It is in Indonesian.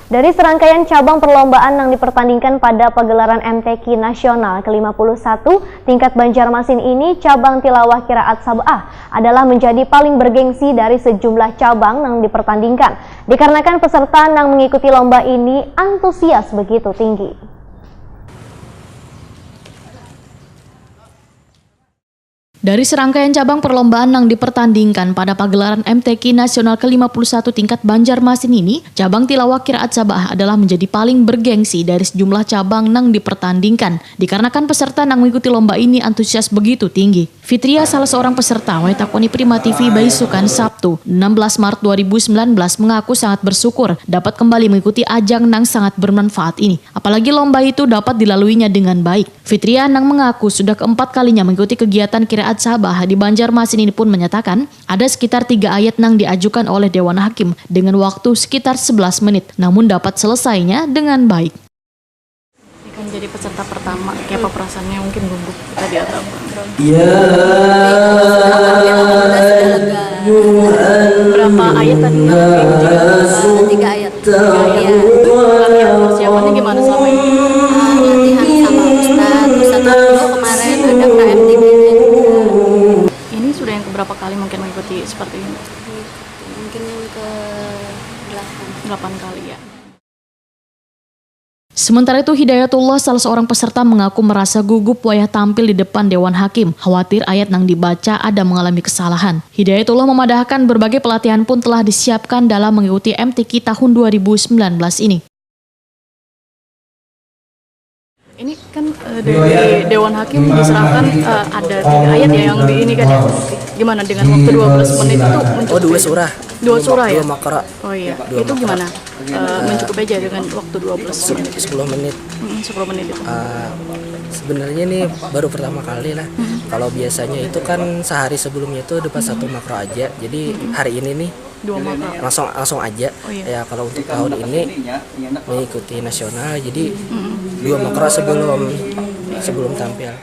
Dari serangkaian cabang perlombaan yang dipertandingkan pada pagelaran MTQ Nasional ke-51 tingkat Banjarmasin ini, cabang tilawah Qiraat Sab'ah adalah menjadi paling bergengsi dari sejumlah cabang yang dipertandingkan. Dikarenakan peserta yang mengikuti lomba ini antusias begitu tinggi. Dari serangkaian cabang perlombaan yang dipertandingkan pada pagelaran MTQ Nasional ke-51 tingkat Banjarmasin ini, cabang tilawah Qiraat Sab'ah adalah menjadi paling bergengsi dari sejumlah cabang yang dipertandingkan. Dikarenakan peserta yang mengikuti lomba ini antusias begitu tinggi. Fitria, salah seorang peserta Waitakoni Prima TV Baisukan Sabtu 16 Maret 2019 mengaku sangat bersyukur dapat kembali mengikuti ajang yang sangat bermanfaat ini. Apalagi lomba itu dapat dilaluinya dengan baik. Fitria yang mengaku sudah keempat kalinya mengikuti kegiatan Qiraat Sab'ah di Banjarmasin ini pun menyatakan ada sekitar 3 ayat yang diajukan oleh Dewan Hakim dengan waktu sekitar 11 menit, namun dapat selesainya dengan baik. Ini kan jadi peserta pertama, kayak apa perasaannya, mungkin gugup tadi atau apa? Berapa ayat tadi? 3 ayat. Latihan persiapannya gimana selama ini? Latihan sama Ustadz dulu kemarin ada KMTB. Ini sudah yang keberapa kali mungkin mengikuti seperti ini? Mungkin yang ke-8. 8 kali ya. Sementara itu Hidayatullah, salah seorang peserta, mengaku merasa gugup wayah tampil di depan Dewan Hakim, khawatir ayat yang dibaca ada mengalami kesalahan. Hidayatullah memadahkan berbagai pelatihan pun telah disiapkan dalam mengikuti MTQ tahun 2019 ini. Ini kan dari Dewan Hakim diserahkan ada 3 ayat ya yang di ini kan ya. Gimana dengan waktu 12 menit itu mencukupi? Oh, 2 surah. 2 surah ya? 2 makra. Oh iya. Itu gimana? Mencukupi aja dengan waktu 12 menit? 10 menit. 10 menit itu. Sebenarnya ini baru pertama kali lah. Kalau biasanya itu kan sehari sebelumnya itu dapat 1 makro aja. Jadi hari ini nih 2 makro. langsung aja. Oh, iya. Ya kalau untuk tahun ini mengikuti nasional jadi 2 makro sebelum tampil.